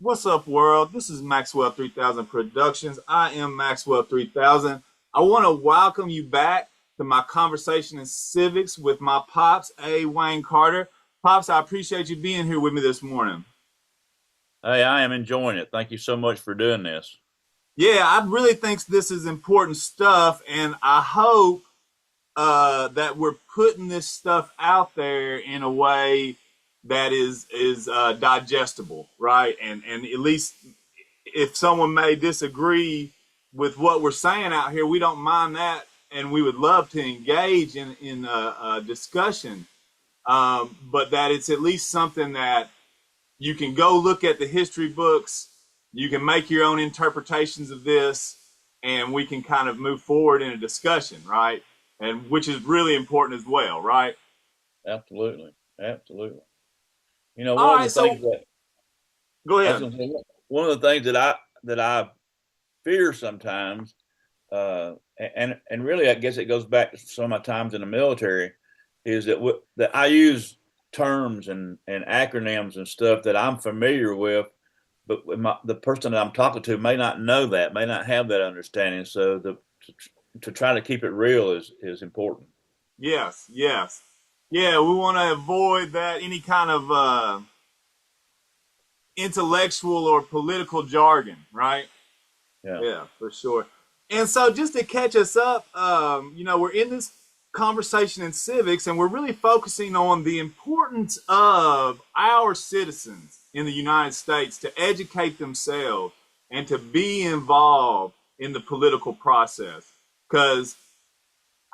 What's up, world? This is Maxwell 3000 Productions. I am Maxwell 3000. I want to welcome you back to my conversation in civics with my pops, A. Wayne Carter. Pops, I appreciate you being here with me this morning. Hey, I am enjoying it. Thank you so much for doing this. Yeah, I really think this is important stuff, and I hope that we're putting this stuff out there in a way that is digestible, right? And at least if someone may disagree with what we're saying out here, we don't mind that, and we would love to engage in a discussion. But that it's at least something that you can go look at the history books, you can make your own interpretations of this, and we can kind of move forward in a discussion, right? And which is really important as well, right? Absolutely. Absolutely. You know, All one right, of the things so that go I was ahead. going to say, one of the things that I fear sometimes, and really, I guess it goes back to some of my times in the military, is that I use terms and acronyms and stuff that I'm familiar with, but the person that I'm talking to may not know that, may not have that understanding. So to try to keep it real is important. Yes, yes. Yeah, we want to avoid that any kind of intellectual or political jargon, right? Yeah. Yeah, for sure. And so, just to catch us up, we're in this conversation in civics, and we're really focusing on the importance of our citizens in the United States to educate themselves and to be involved in the political process. Because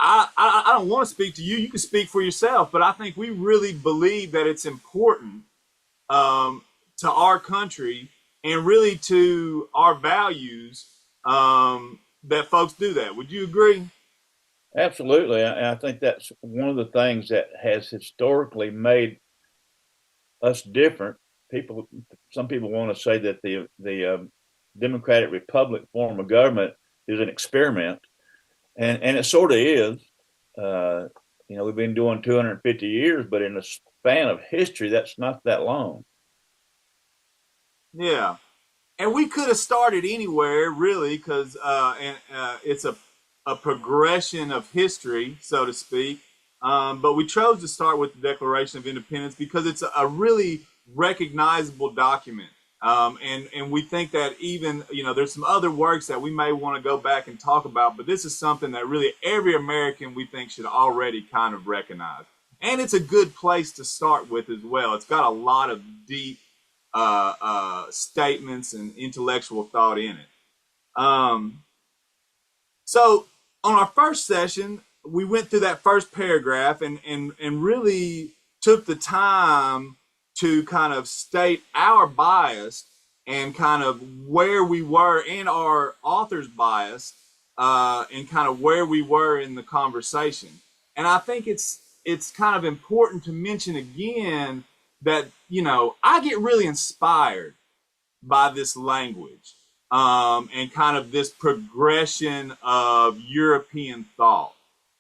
I don't want to speak to you. You can speak for yourself, but I think we really believe that it's important um, to our country and really to our values that folks do that. Would you agree? Absolutely. And I think that's one of the things that has historically made us different. People, some people want to say that the Democratic Republic form of government is an experiment, and it sort of is. Uh, we've been doing 250 years, but in the span of history, that's not that long. Yeah. And we could have started anywhere, really, because it's a progression of history, so to speak. But we chose to start with the Declaration of Independence because it's a really recognizable document. And we think that even, there's some other works that we may want to go back and talk about, but this is something that really every American we think should already kind of recognize. And it's a good place to start with as well. It's got a lot of deep statements and intellectual thought in it. Um, so on our first session, we went through that first paragraph and really took the time to kind of state our bias and kind of where we were in our author's bias and kind of where we were in the conversation. And I think it's kind of important to mention again that I get really inspired by this language and kind of this progression of European thought,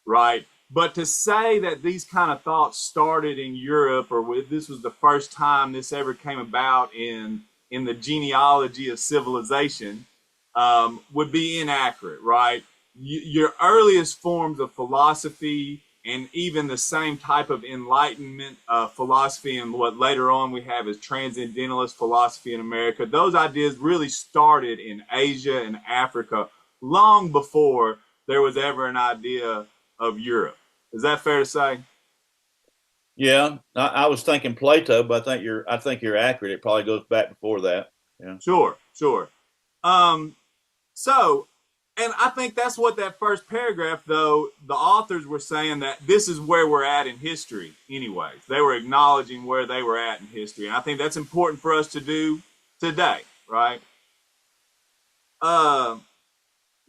right? But to say that these kind of thoughts started in Europe, or this was the first time this ever came about in the genealogy of civilization, would be inaccurate, right? Your earliest forms of philosophy and even the same type of enlightenment philosophy and what later on we have as transcendentalist philosophy in America, those ideas really started in Asia and Africa long before there was ever an idea of Europe. Is that fair to say? Yeah, I was thinking Plato, but I think you're accurate. It probably goes back before that. Yeah. Sure, sure. Um, So, and I think that's what that first paragraph, though, the authors were saying that this is where we're at in history, anyways. They were acknowledging where they were at in history. And I think that's important for us to do today, right? Uh,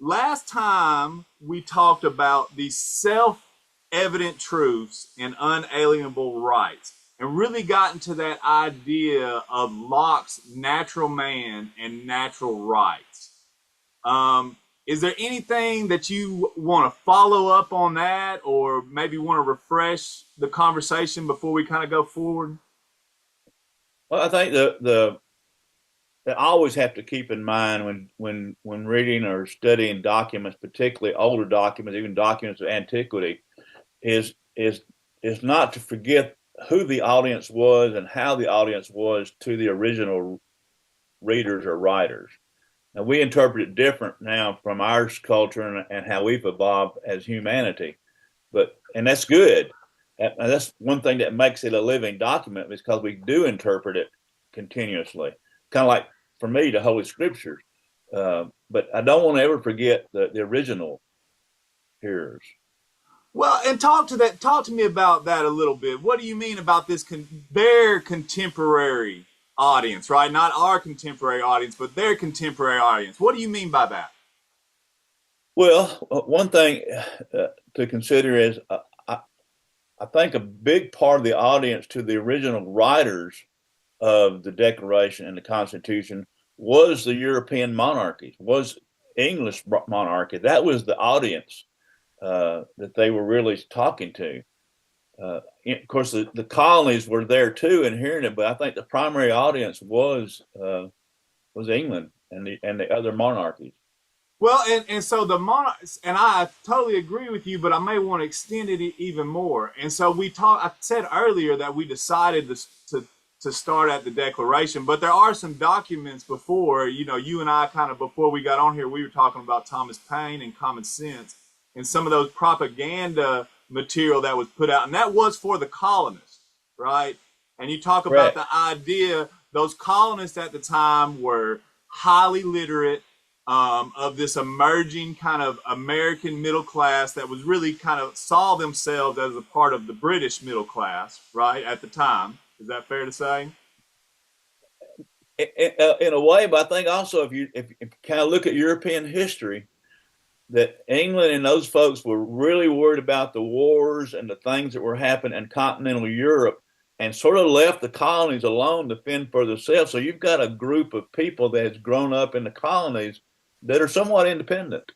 Last time we talked about the self evident truths and unalienable rights and really got into that idea of Locke's natural man and natural rights. Is there anything that you want to follow up on that, or maybe want to refresh the conversation before we kind of go forward? Well, I think the that I always have to keep in mind when reading or studying documents, particularly older documents, even documents of antiquity, is is not to forget who the audience was and how the audience was to the original readers or writers. Now we interpret it different now from our culture and how we've evolved as humanity, and that's good. And that's one thing that makes it a living document is because we do interpret it continuously, kind of like for me the Holy Scriptures. But I don't want to ever forget the original hearers. Well, and talk to me about that a little bit. What do you mean about their contemporary audience, right? Not our contemporary audience, but their contemporary audience. What do you mean by that? Well, one thing to consider is I, I think a big part of the audience to the original writers of the Declaration and the Constitution was the European monarchies, was English monarchy. That was the audience that they were really talking to. Of course, the colonies were there too and hearing it, but I think the primary audience was England and the other monarchies. Well, and so the monarchs, and I totally agree with you, but I may want to extend it even more. And so I said earlier that we decided to start at the Declaration, but there are some documents before, you and I kind of, before we got on here, we were talking about Thomas Paine and Common Sense and some of those propaganda material that was put out, and that was for the colonists, right? And you talk about Correct. the idea, those colonists at the time were highly literate, of this emerging kind of American middle class that was really kind of saw themselves as a part of the British middle class, right, at the time. Is that fair to say? In a way, but I think also if you kind of look at European history, that England and those folks were really worried about the wars and the things that were happening in continental Europe and sort of left the colonies alone to fend for themselves. So you've got a group of people that has grown up in the colonies that are somewhat independent.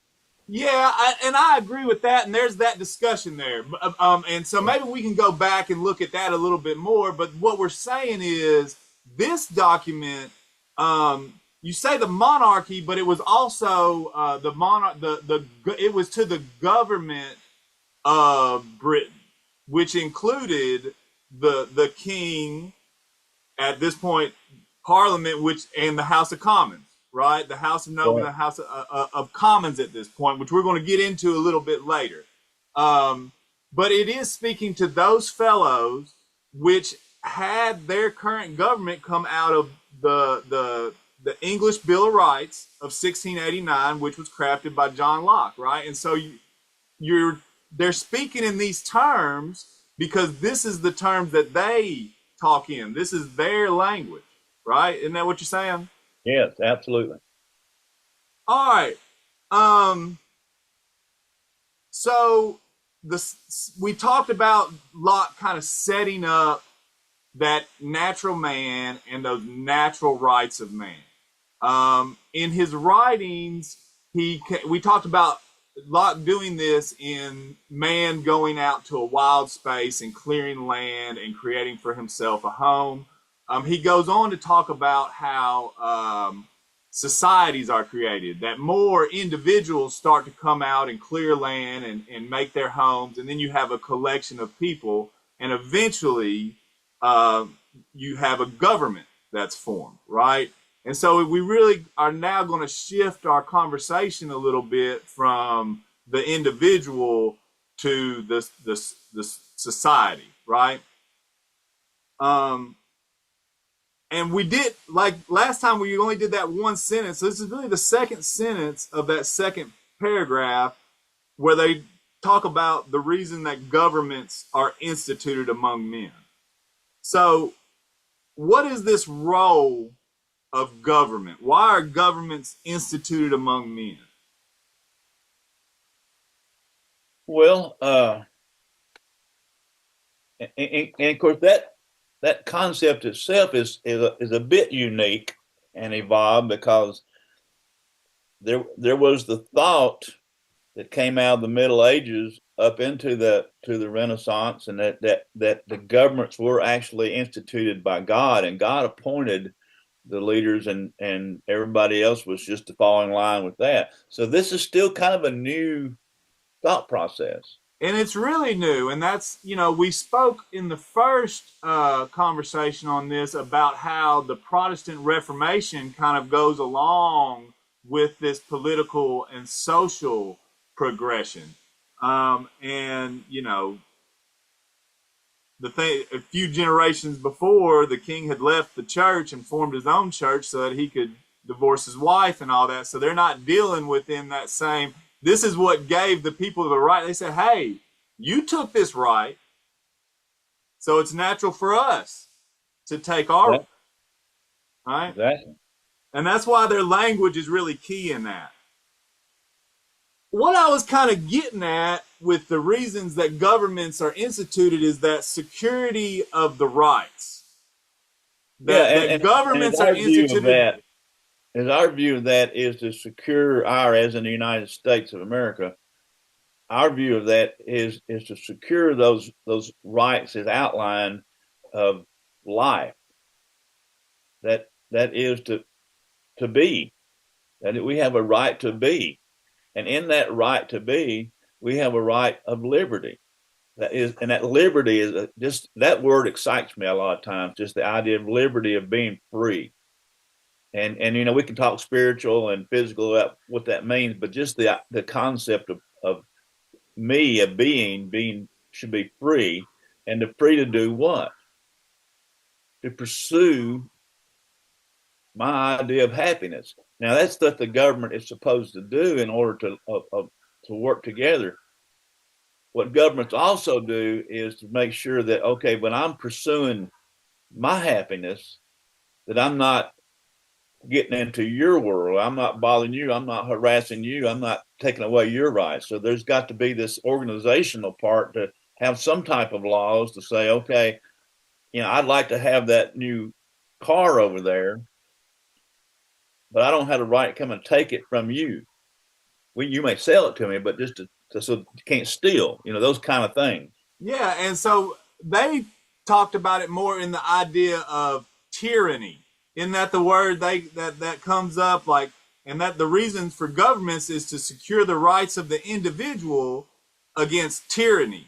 Yeah, and I agree with that. And there's that discussion there. And so maybe we can go back and look at that a little bit more. But what we're saying is this document, you say the monarchy, but it was also the monarch. It was to the government of Britain, which included the king at this point, Parliament, and the House of Commons, right? The House of Nobles, Right. the House of Commons at this point, which we're going to get into a little bit later. But it is speaking to those fellows which had their current government come out of the English Bill of Rights of 1689, which was crafted by John Locke, right? And so they're speaking in these terms because this is the terms that they talk in. This is their language, right? Isn't that what you're saying? Yes, absolutely. All right. Um, so we talked about Locke kind of setting up that natural man and those natural rights of man. In his writings, we talked about Locke doing this in man going out to a wild space and clearing land and creating for himself a home. He goes on to talk about how societies are created, that more individuals start to come out and clear land and make their homes, and then you have a collection of people, and eventually uh, you have a government that's formed, right? And so we really are now going to shift our conversation a little bit from the individual to the society, right? Um, and we did, like last time we only did that one sentence. So this is really the second sentence of that second paragraph where they talk about the reason that governments are instituted among men. So what is this role of government? Why are governments instituted among men? Well, and of course that concept itself is a bit unique and evolved because there was the thought that came out of the Middle Ages up into the Renaissance, and that the governments were actually instituted by God, and God appointed the leaders and everybody else was just to fall in line with that. So this is still kind of a new thought process. And it's really new. And that's, we spoke in the first conversation on this about how the Protestant Reformation kind of goes along with this political and social progression. And, the thing, a few generations before, the king had left the church and formed his own church so that he could divorce his wife and all that. So they're not dealing within that same. This is what gave the people the right. They said, "Hey, you took this right, so it's natural for us to take our right." Exactly. And that's why their language is really key in that. What I was kind of getting at with the reasons that governments are instituted is that security of the rights. That governments are instituted. Our view of that is to secure as in the United States of America, our view of that is to secure those rights as outlined of life. That is to be, that we have a right to be. And in that right to be, we have a right of liberty. And that liberty is just, that word excites me a lot of times, just the idea of liberty, of being free. And we can talk spiritual and physical about what that means, but just the concept of me, a being should be free, and free to do what? To pursue my idea of happiness. Now, that's what the government is supposed to do in order to work together. What governments also do is to make sure that, okay, when I'm pursuing my happiness, that I'm not getting into your world. I'm not bothering you. I'm not harassing you. I'm not taking away your rights. So there's got to be this organizational part to have some type of laws to say, okay, I'd like to have that new car over there, but I don't have the right to come and take it from you. You may sell it to me, but just so you can't steal, those kind of things. Yeah, and so they talked about it more in the idea of tyranny. In that the word that comes up, like, and that the reasons for governments is to secure the rights of the individual against tyranny,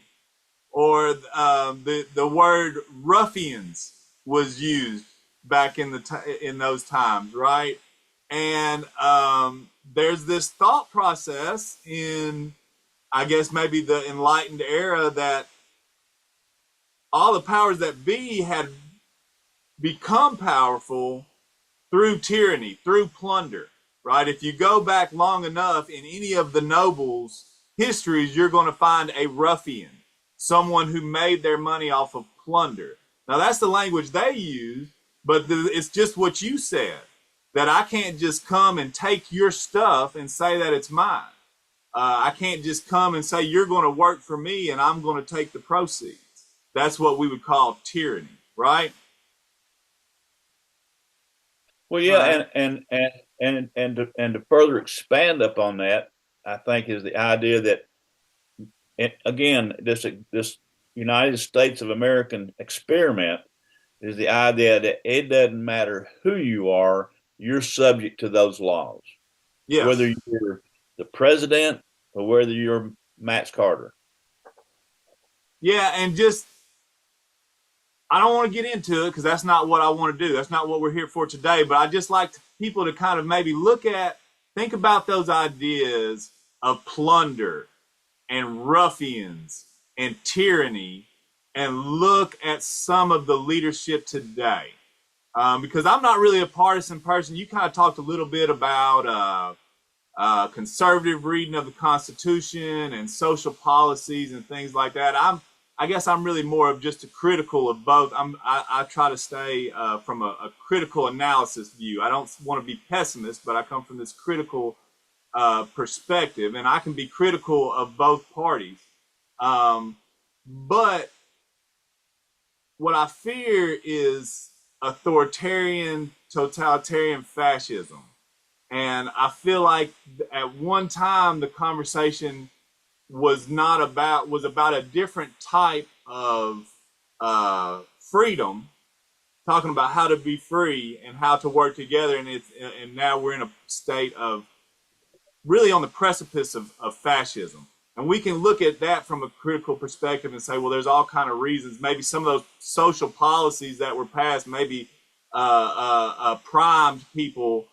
or the word ruffians was used back in in those times, right? And there's this thought process in, I guess, maybe the enlightened era, that all the powers that be had become powerful through tyranny, through plunder, right? If you go back long enough in any of the nobles' histories, you're going to find a ruffian, someone who made their money off of plunder. Now, that's the language they use, but it's just what you said, that I can't just come and take your stuff and say that it's mine. I can't just come and say you're going to work for me and I'm going to take the proceeds. That's what we would call tyranny, right? Well, yeah, and to further expand upon that, I think is the idea that, again, this United States of American experiment is the idea that it doesn't matter who you are, you're subject to those laws. Yes. Whether you're the president or whether you're Max Carter. Yeah, and just, I don't want to get into it because that's not what I want to do. That's not what we're here for today. But I just like people to kind of maybe think about those ideas of plunder and ruffians and tyranny, and look at some of the leadership today. Because I'm not really a partisan person. You kind of talked a little bit about conservative reading of the Constitution and social policies and things like that. I guess I'm really more of just a critical of both. I try to stay from a critical analysis view. I don't want to be pessimist, but I come from this critical perspective, and I can be critical of both parties. But what I fear is authoritarian, totalitarian fascism. And I feel like at one time the conversation was about a different type of freedom talking about how to be free and how to work together, and now we're in a state of really on the precipice of fascism. And we can look at that from a critical perspective and say, well, there's all kind of reasons. Maybe some of those social policies that were passed maybe primed people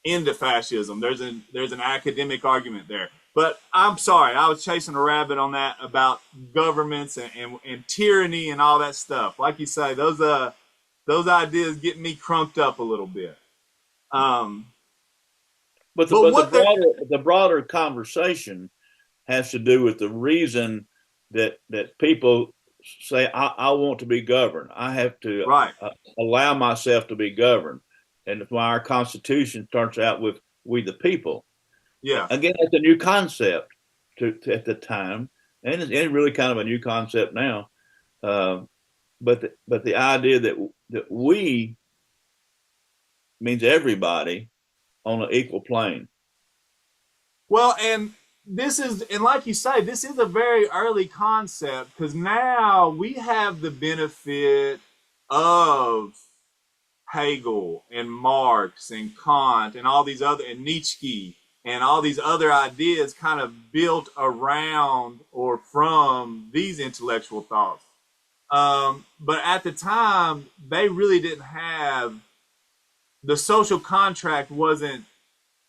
into fascism. There's an academic argument there. But I'm sorry, I was chasing a rabbit on that about governments and tyranny and all that stuff. Like you say, those ideas get me crunked up a little bit. But the broader conversation has to do with the reason that people say, I want to be governed. I have to allow myself to be governed. And that's why our Constitution starts out with "we the people." Yeah. Again, that's a new concept at the time, and it's really kind of a new concept now. But the idea that we means everybody on an equal plane. Well, and like you say, this is a very early concept because now we have the benefit of Hegel and Marx and Kant and all these other, and Nietzsche and all these other ideas kind of built around or from these intellectual thoughts. But at the time, they really didn't have, the social contract wasn't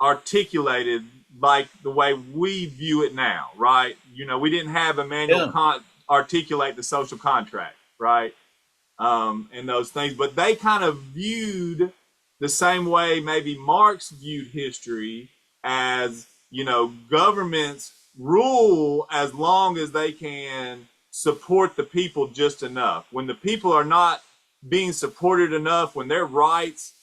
articulated like the way we view it now, right? You know, we didn't have Immanuel Kant articulate the social contract, right? And those things, but they kind of viewed the same way maybe Marx viewed history as, you know, governments rule as long as they can support the people just enough. When the people are not being supported enough, when their rights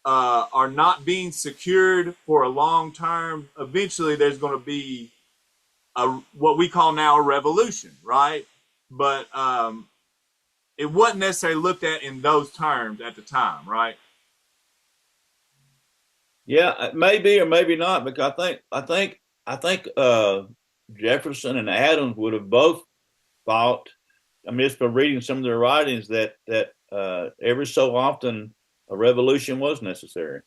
are not being secured for a long term, eventually there's going to be what we call now a revolution, right? But it wasn't necessarily looked at in those terms at the time, right? Yeah, maybe or maybe not, because I think Jefferson and Adams would have both thought. I mean, just from reading some of their writings, that every so often a revolution was necessary.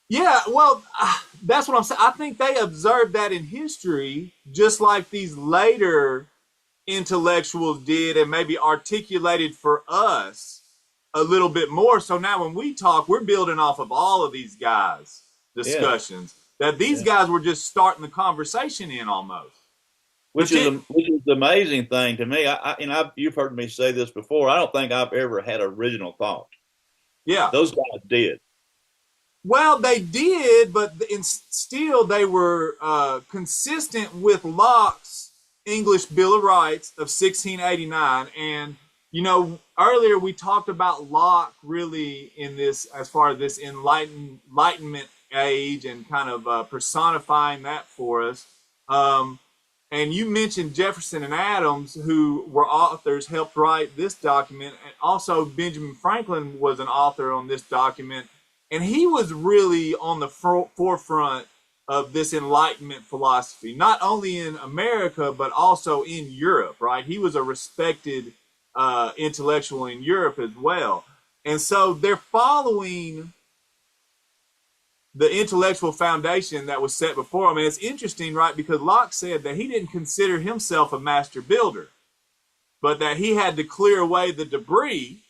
Yeah, well, that's what I'm saying. I think they observed that in history, just like these later intellectuals did, and maybe articulated for us a little bit more. So now when we talk, we're building off of all of these guys' discussions that these guys were just starting the conversation in almost. Which is the amazing thing to me. You've heard me say this before. I don't think I've ever had original thought. Yeah, those guys did. Well, they did, but still they were consistent with Locke's English Bill of Rights of 1689. And, you know, earlier we talked about Locke really in this, as far as this Enlightenment age and kind of personifying that for us. And you mentioned Jefferson and Adams, who were authors, helped write this document. And also Benjamin Franklin was an author on this document. And he was really on the forefront of this Enlightenment philosophy, not only in America, but also in Europe, right? He was a respected intellectual in Europe as well. And so they're following the intellectual foundation that was set before him. And it's interesting, right? Because Locke said that he didn't consider himself a master builder, but that he had to clear away the debris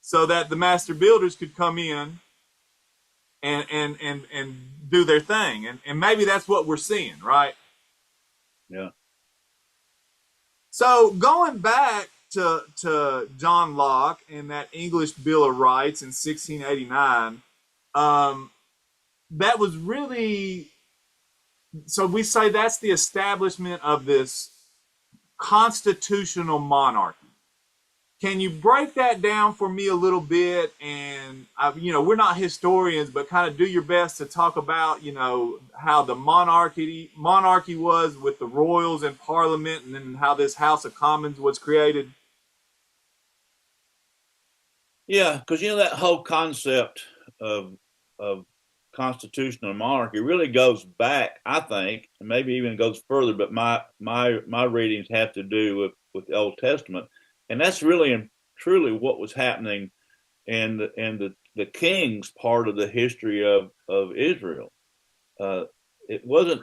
so that the master builders could come in and do their thing. And maybe that's what we're seeing, right? Yeah. So going back to John Locke and that English Bill of Rights in 1689, that was really, so we say that's the establishment of this constitutional monarchy. Can you break that down for me a little bit? And, we're not historians, but kind of do your best to talk about, how the monarchy was with the royals and parliament, and then how this House of Commons was created. Yeah, because, that whole concept of constitutional monarchy really goes back, I think, and maybe even goes further, but my readings have to do with the Old Testament. And that's really truly what was happening and the king's part of the history of Israel. It wasn't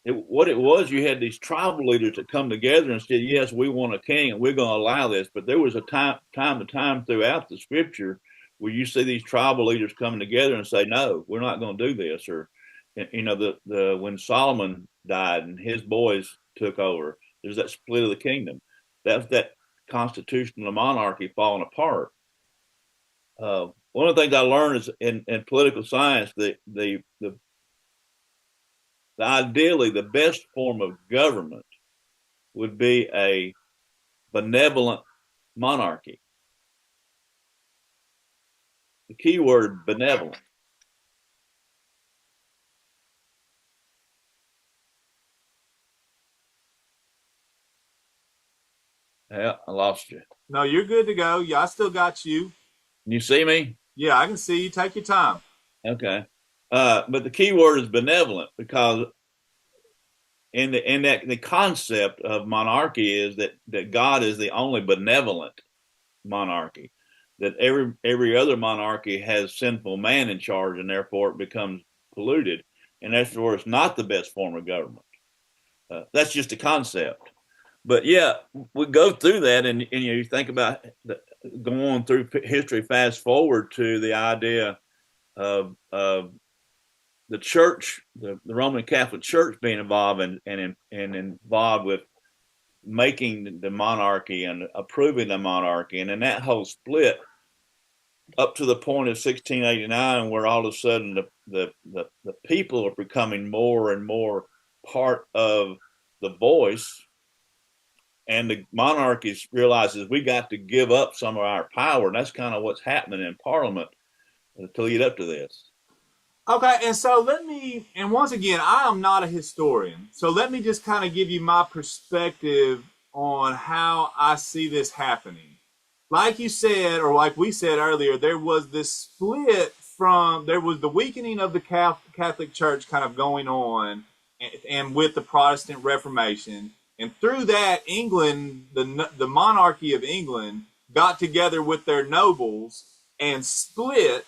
what it was. You had these tribal leaders that come together and said, "Yes, we want a king, and we're going to allow this." But there was a time to time throughout the scripture where you see these tribal leaders coming together and say, "No, we're not going to do this." Or, the when Solomon died and his boys took over, there's that split of the kingdom. That's that constitutional monarchy falling apart. One of the things I learned is in political science, the ideally the best form of government would be a benevolent monarchy. The key word, benevolent. Yeah, I lost you. No, you're good to go. Yeah, I still got you. Can you see me? Yeah, I can see you. Take your time. Okay. But the key word is benevolent, because the concept of monarchy is that God is the only benevolent monarchy. That every other monarchy has sinful man in charge, and therefore it becomes polluted, and therefore it's not the best form of government. That's just a concept. But yeah, we go through that, and you think about going through history. Fast forward to the idea of the church, the Roman Catholic Church being involved and involved with making the monarchy and approving the monarchy, and then that whole split up to the point of 1689, where all of a sudden the people are becoming more and more part of the voice, and the monarchy realizes we got to give up some of our power, and that's kind of what's happening in Parliament to lead up to this. Okay, and so and once again, I am not a historian, so let me just kind of give you my perspective on how I see this happening. Like you said, or like we said earlier, there was this split there was the weakening of the Catholic Church kind of going on, and with the Protestant Reformation. And through that, England, the monarchy of England, got together with their nobles and split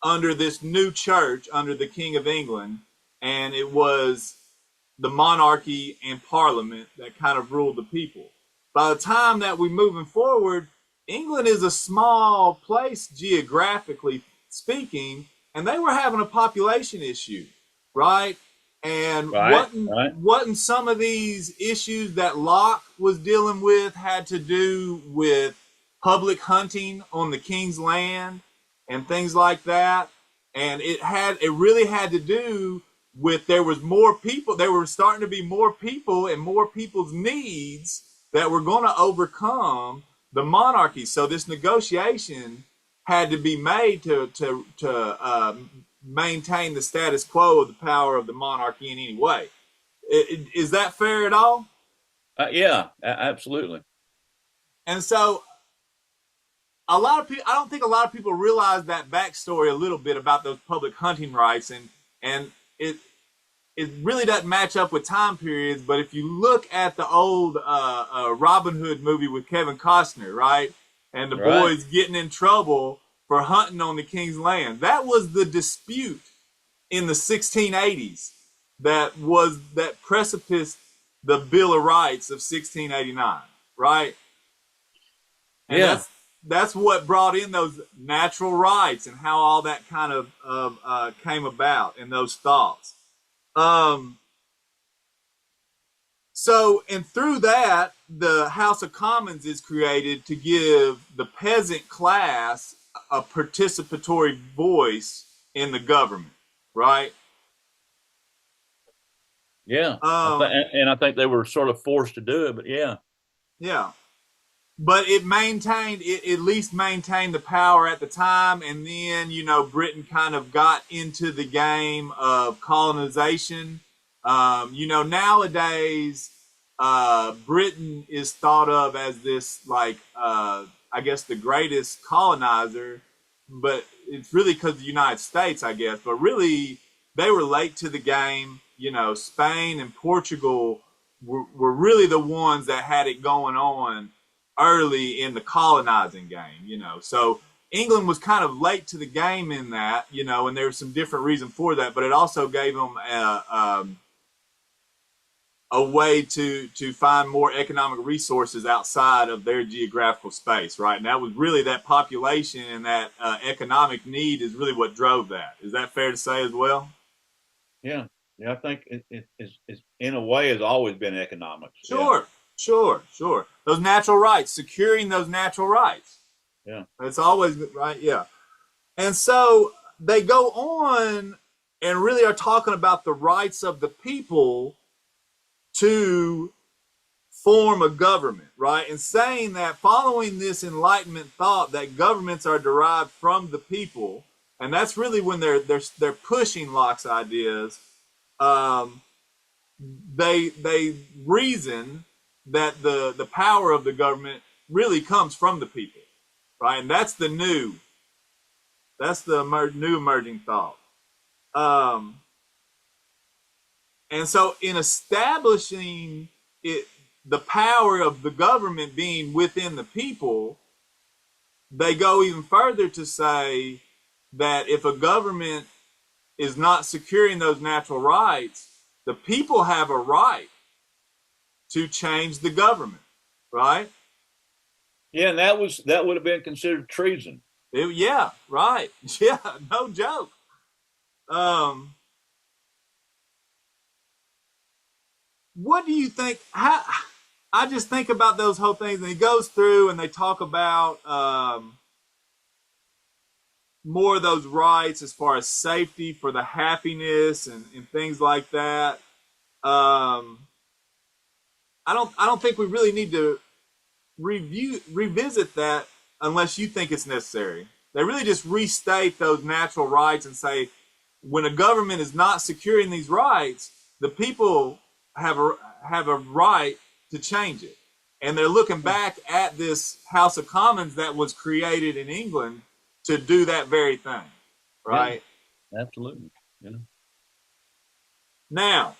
under this new church, under the King of England, and it was the monarchy and Parliament that kind of ruled the people. By the time that we're moving forward, England is a small place geographically speaking, and they were having a population issue, right? And wasn't some of these issues that Locke was dealing with had to do with public hunting on the king's land and things like that? And it really had to do with there was more people. There were starting to be more people and more people's needs that were going to overcome the monarchy. So this negotiation had to be made to maintain the status quo of the power of the monarchy in any way. Is that fair at all? Yeah, absolutely. And so a lot of people, I don't think a lot of people realize that backstory a little bit about those public hunting rights, and it really doesn't match up with time periods. But if you look at the old Robin Hood movie with Kevin Costner, right, and the boys getting in trouble for hunting on the king's land, that was the dispute in the 1680s that precipiced the Bill of Rights of 1689, right? And that's what brought in those natural rights and how all that kind of came about, and those thoughts. So, and through that, the House of Commons is created to give the peasant class a participatory voice in the government, right? Yeah, and I think they were sort of forced to do it, but yeah. But it at least maintained the power at the time, and then Britain kind of got into the game of colonization. Nowadays, Britain is thought of as this I guess the greatest colonizer, but it's really because of the United States, I guess. But really, they were late to the game. Spain and Portugal were really the ones that had it going on early in the colonizing game, you know. So England was kind of late to the game in that, you know, and there was some different reason for that, but it also gave them a way to find more economic resources outside of their geographical space, right? And that was really that population and that economic need is really what drove that. Is that fair to say as well? Yeah, yeah. I think it's in a way has always been economics. Yeah, Sure, sure. Those natural rights, securing those natural rights. yeah, It's always right, yeah. And so they go on and really are talking about the rights of the people to form a government, right? And saying that following this Enlightenment thought that governments are derived from the people, and that's really when they're pushing Locke's ideas. Um, they reason that the power of the government really comes from the people, right? And that's the new emerging thought. Um, and so in establishing it, the power of the government being within the people, they go even further to say that if a government is not securing those natural rights, the people have a right to change the government, right? yeah. And that would have been considered treason. Yeah, right. Yeah, no joke. Um, what do you think? How, I just think about those whole things, and he goes through and they talk about more of those rights as far as safety for the happiness and things like that. Um, I don't think we really need to revisit that unless you think it's necessary. They really just restate those natural rights and say when a government is not securing these rights, the people have a right to change it. And they're looking back at this House of Commons that was created in England to do that very thing, right? Yeah, absolutely. Yeah. Now,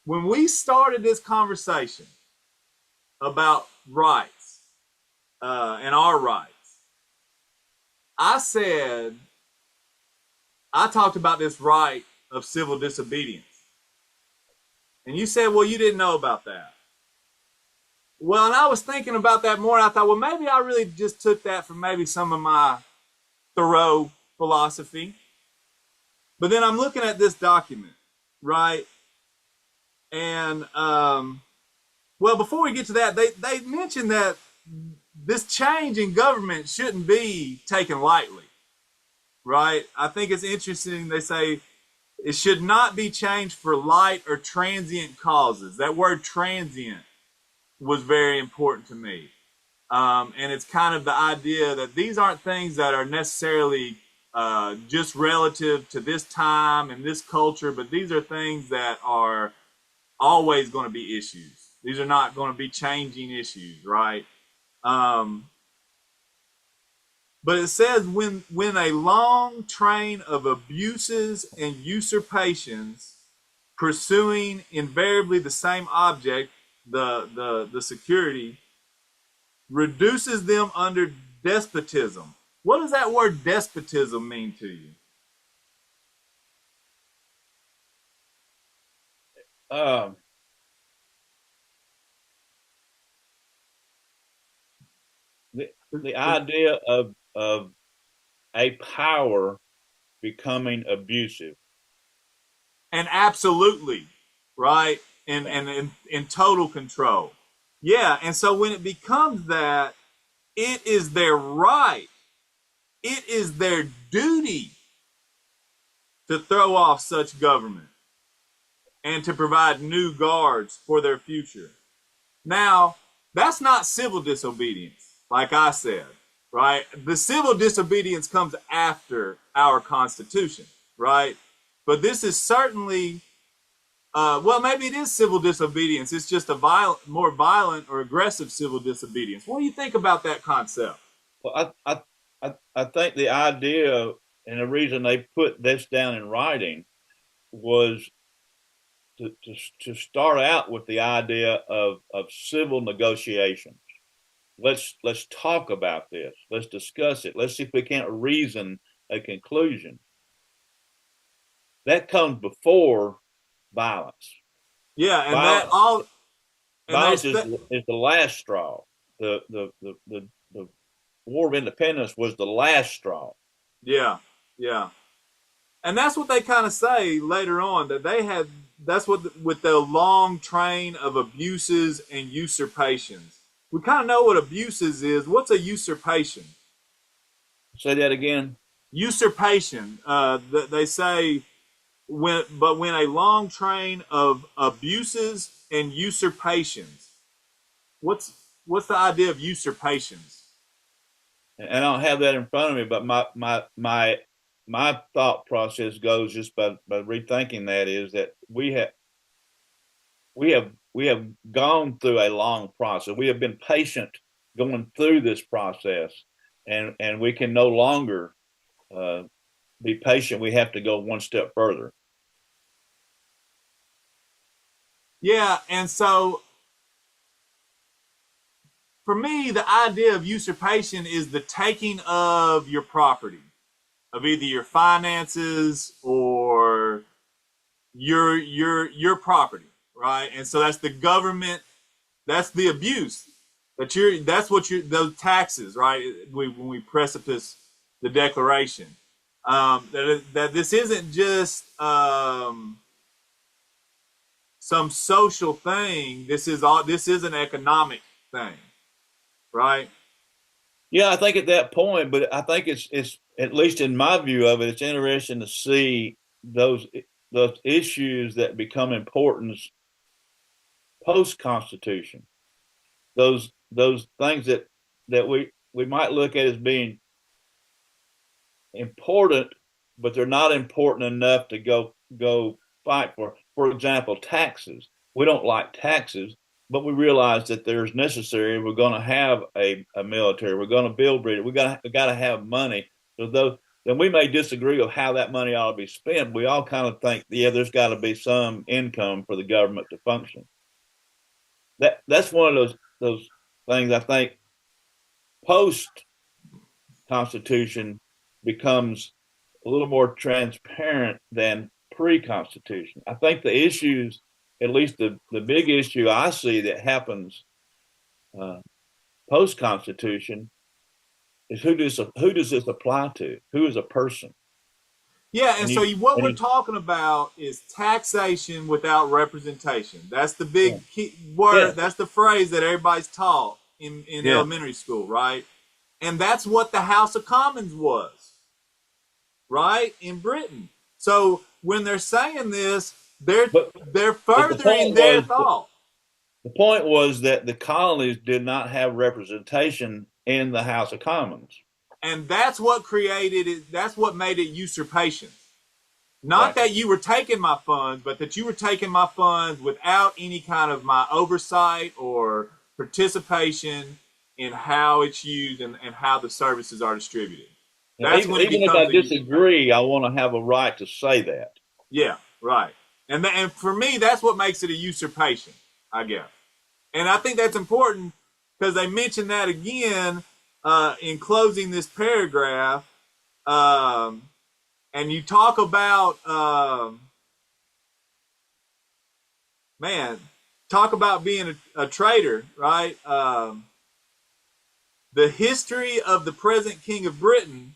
when we started this conversation about rights and our rights, I talked about this right of civil disobedience. And you said, well, you didn't know about that. Well, and I was thinking about that more, and I thought, well, maybe I really just took that from maybe some of my Thoreau philosophy. But then I'm looking at this document, right? And, well, before we get to that, they mentioned that this change in government shouldn't be taken lightly, right? I think it's interesting. They say it should not be changed for light or transient causes. That word transient was very important to me. And it's kind of the idea that these aren't things that are necessarily just relative to this time and this culture, but these are things that are always going to be issues. These are not going to be changing issues, right? But it says when a long train of abuses and usurpations pursuing invariably the same object, the security, reduces them under despotism. What does that word despotism mean to you? Um, the idea of a power becoming abusive. And absolutely, right? And in total control. Yeah, and so when it becomes that, it is their right, it is their duty to throw off such government and to provide new guards for their future. Now, that's not civil disobedience, like I said, right? The civil disobedience comes after our Constitution, right? But this is certainly, well, maybe it is civil disobedience. It's just a more violent or aggressive civil disobedience. What do you think about that concept? Well, I think the idea and the reason they put this down in writing was to start out with the idea of civil negotiations. Let's talk about this. Let's discuss it. Let's see if we can't reason a conclusion. That comes before violence. Yeah, and that Violence, all and violence there's is the last straw. The War of Independence was the last straw. yeah, yeah. And that's what they kind of say later on, that they had, that's what, with the long train of abuses and usurpations. We kind of know what abuses is. What's a usurpation? Say that again. Usurpation. They say when a long train of abuses and usurpations. What's what's the idea of usurpations? And I don't have that in front of me, but my thought process goes just by rethinking that is that we have gone through a long process. We have been patient going through this process, and we can no longer be patient. We have to go one step further. Yeah, and so for me, the idea of usurpation is the taking of your property, of either your finances or your property, right? And so that's the government, that's the abuse that's what you're, those taxes, right? When we precipice the declaration, that this isn't just some social thing. This is an economic thing, right? Yeah, I think at that point, but I think it's at least in my view of it, it's interesting to see those issues that become important post Constitution. Those things that we might look at as being important, but they're not important enough to go fight for. For example, taxes. We don't like taxes, but we realize that there's necessary. We're going to have a military. We're going to build bridges. We got to have money. So those, then we may disagree on how that money ought to be spent. We all kind of think, yeah, there's got to be some income for the government to function. That's one of those things I think post Constitution becomes a little more transparent than pre-Constitution. I think the issues, at least the big issue I see that happens post-Constitution, is who does this apply to? Who is a person? Yeah, and so what we're talking about is taxation without representation. That's the big key word. Yeah. That's the phrase that everybody's taught in elementary school, right? And that's what the House of Commons was, right, in Britain. So when they're saying this, they're furthering their thought. The point was that the colonies did not have representation in the House of Commons. And that's what created it. That's what made it usurpation. Not that you were taking my funds, but that you were taking my funds without any kind of my oversight or participation in how it's used and how the services are distributed. That's even if I disagree, I want to have a right to say that. Yeah, right. And for me, that's what makes it a usurpation, I guess. And I think that's important because they mention that again in closing this paragraph. And you talk about, talk about being a traitor, right? The history of the present King of Britain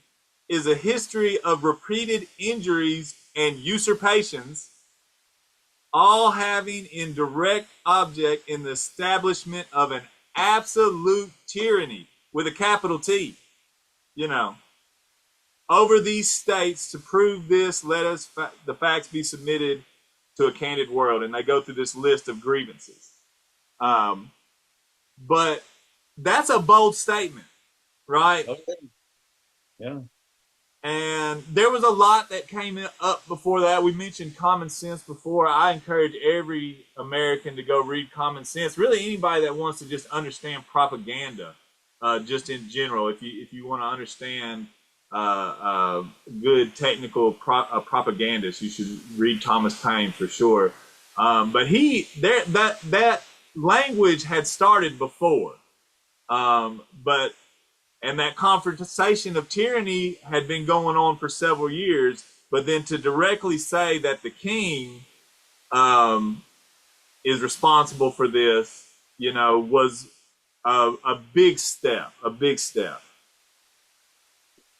is a history of repeated injuries and usurpations, all having in direct object in the establishment of an absolute tyranny with a capital T, over these states. To prove this, let us the facts be submitted to a candid world. And they go through this list of grievances. But that's a bold statement, right? Okay. Yeah. And there was a lot that came up before that. We mentioned Common Sense before. I encourage every American to go read Common Sense. Really, anybody that wants to just understand propaganda, just in general. If you want to understand good technical propagandists, you should read Thomas Paine for sure. But that language had started before. But and that confrontation of tyranny had been going on for several years. But then to directly say that the king um, is responsible for this, was a big step, a big step.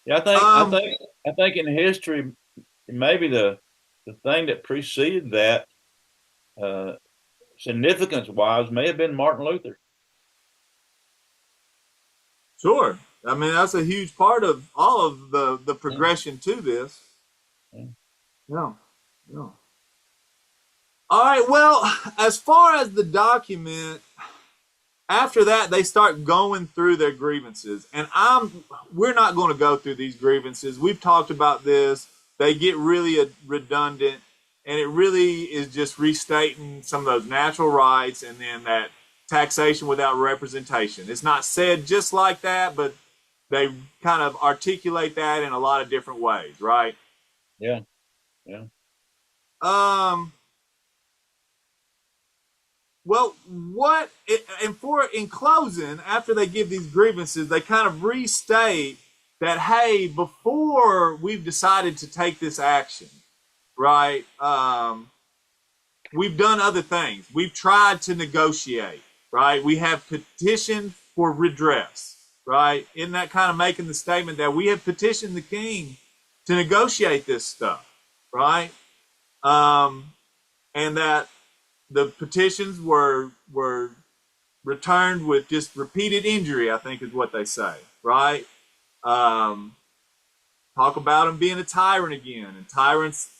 Yeah, Um, I think in history, maybe the thing that preceded that, uh, significance wise, may have been Martin Luther. sure. I mean, that's a huge part of all of the Yeah, progression to this. yeah. Yeah, yeah. All right. Well, as far as the document, after that they start going through their grievances, and we're not going to go through these grievances. We've talked about this. They get really redundant, and it really is just restating some of those natural rights, and then that taxation without representation. It's not said just like that, but they kind of articulate that in a lot of different ways, right? Yeah, yeah. um Well, and for in closing, after they give these grievances, they kind of restate that, hey, before we've decided to take this action, right? We've done other things. We've tried to negotiate, right? We have petitioned for redress, right? Isn't that kind of making the statement that we have petitioned the king to negotiate this stuff, right? Um, and that the petitions were returned with just repeated injury, I think is what they say, right? Um, Talk about him being a tyrant again, and tyrants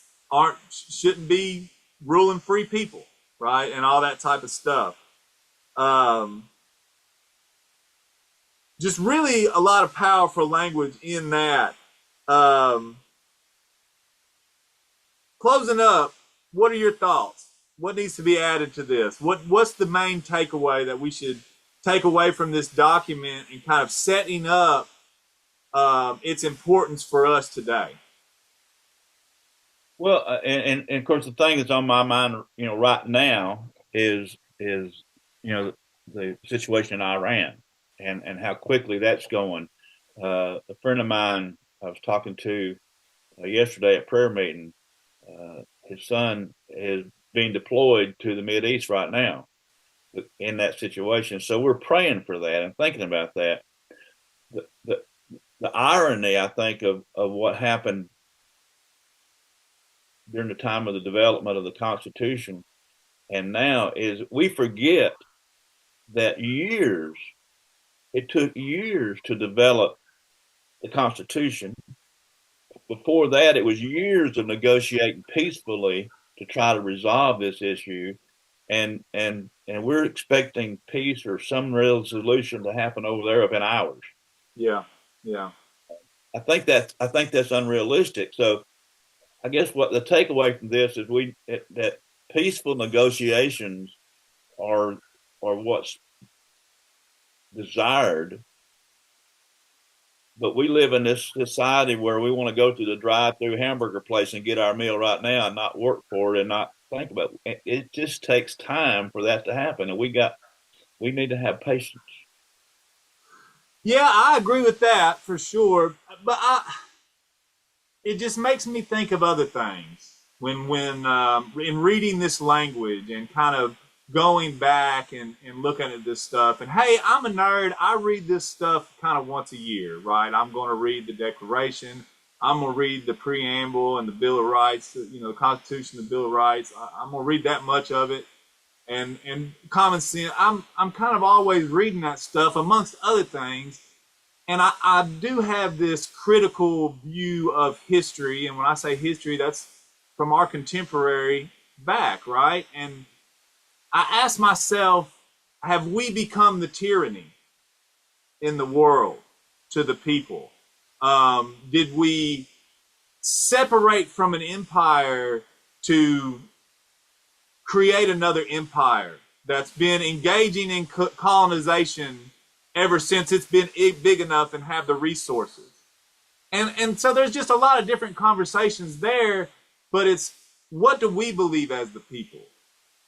shouldn't be ruling free people, right? And all that type of stuff. Um, just really a lot of powerful language in that. Um, Closing up, what are your thoughts? What needs to be added to this? What's the main takeaway that we should take away from this document and kind of setting up its importance for us today? Well, and of course, the thing that's on my mind, right now is the situation in Iran and how quickly that's going. A friend of mine I was talking to yesterday at prayer meeting, his son is being deployed to the Mid East right now in that situation. So we're praying for that and thinking about that. The the, the irony, I think, of what happened during the time of the development of the Constitution and now is we forget that it took years to develop the Constitution. Before that, it was years of negotiating peacefully to try to resolve this issue, and we're expecting peace or some resolution to happen over there within hours. Yeah, yeah, I think that's unrealistic. So I guess what the takeaway from this is that peaceful negotiations are are what's desired, but we live in this society where we want to go to the drive-through hamburger place and get our meal right now and not work for it and not think about it. It just takes time for that to happen, and we need to have patience. yeah. I agree with that for sure. But it just makes me think of other things when in reading this language and kind of going back and looking at this stuff. And hey, I'm a nerd. I read this stuff kind of once a year, right? I'm going to read the Declaration. I'm going to read the preamble and the Bill of Rights, the Constitution, the Bill of Rights. I'm going to read that much of it. And common sense. I'm kind of always reading that stuff amongst other things, and I do have this critical view of history. And when I say history, that's from our contemporary back, right? And I ask myself, have we become the tyranny in the world to the people? Did we separate from an empire to create another empire that's been engaging in colonization ever since it's been big enough and have the resources? And so there's just a lot of different conversations there, but it's what do we believe as the people?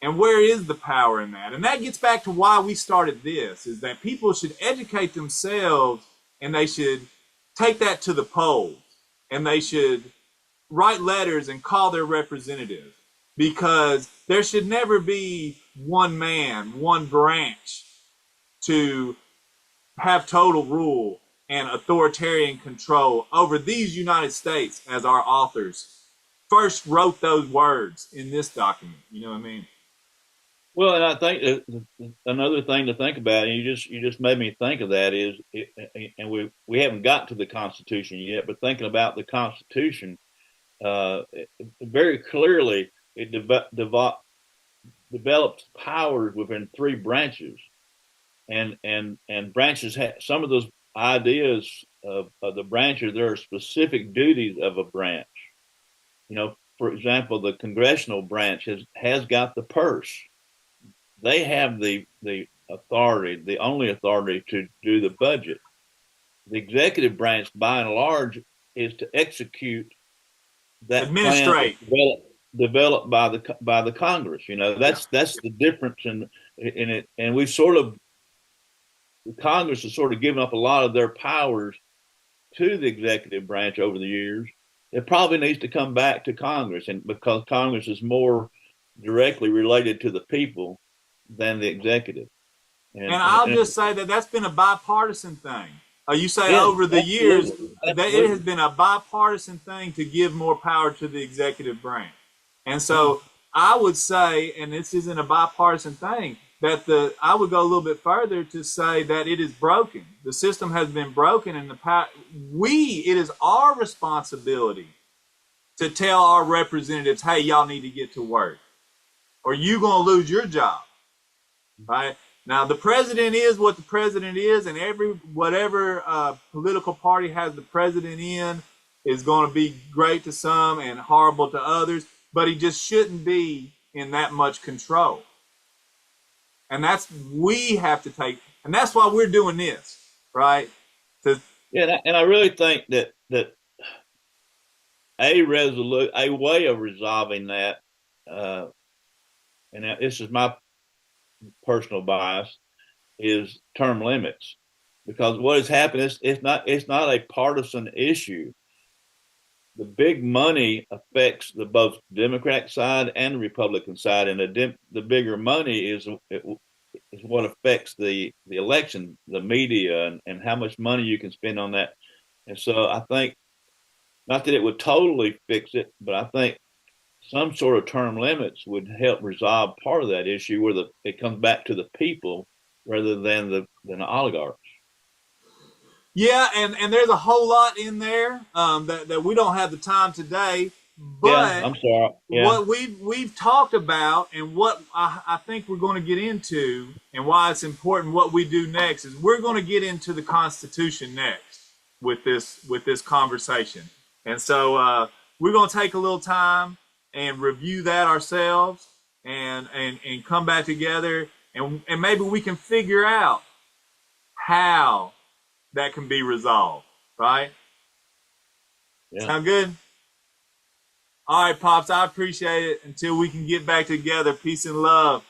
And where is the power in that? And that gets back to why we started this, is that people should educate themselves and they should take that to the polls and they should write letters and call their representatives, because there should never be one man, one branch to have total rule and authoritarian control over these United States, as our authors first wrote those words in this document. You know what I mean? Well, and I think another thing to think about, and you just made me think of that, is, and we haven't got to the Constitution yet, but thinking about the Constitution, very clearly it develops powers within three branches, and branches have some of those ideas of the branches. There are specific duties of a branch. You know, for example, the congressional branch has got the purse. They have the authority, the only authority to do the budget. The executive branch, by and large, is to execute that administrate plan developed by the Congress. You know, that's the difference in it. And we've sort of, Congress has sort of given up a lot of their powers to the executive branch over the years. It probably needs to come back to Congress, and because Congress is more directly related to the people than the executive. And I'll just say that that's been a bipartisan thing. You say over the years that it has been a bipartisan thing to give more power to the executive branch. And so I would say, and this isn't a bipartisan thing, that I would go a little bit further to say that it is broken. The system has been broken, and it is our responsibility to tell our representatives, hey, y'all need to get to work, or you're going to lose your job. Right? Now, the president is what the president is, and whatever political party has the president in is going to be great to some and horrible to others, but he just shouldn't be in that much control. And we have to take, and that's why we're doing this, right? And I really think that a way of resolving that, and this is my personal bias, is term limits, because what has happened is it's not a partisan issue. The big money affects both Democratic side and the Republican side, and the bigger money is what affects the election, the media, and how much money you can spend on that. And so I think, not that it would totally fix it, but I think some sort of term limits would help resolve part of that issue, where it comes back to the people rather than the oligarchs. Yeah, and there's a whole lot in there that we don't have the time today. But yeah, I'm sorry. Yeah. What we've talked about, and what I think we're going to get into, and why it's important what we do next, is we're going to get into the Constitution next with this conversation. And so we're going to take a little time and review that ourselves, and come back together, and maybe we can figure out how that can be resolved, right? Yeah. Sound good? All right, Pops, I appreciate it. Until we can get back together, peace and love.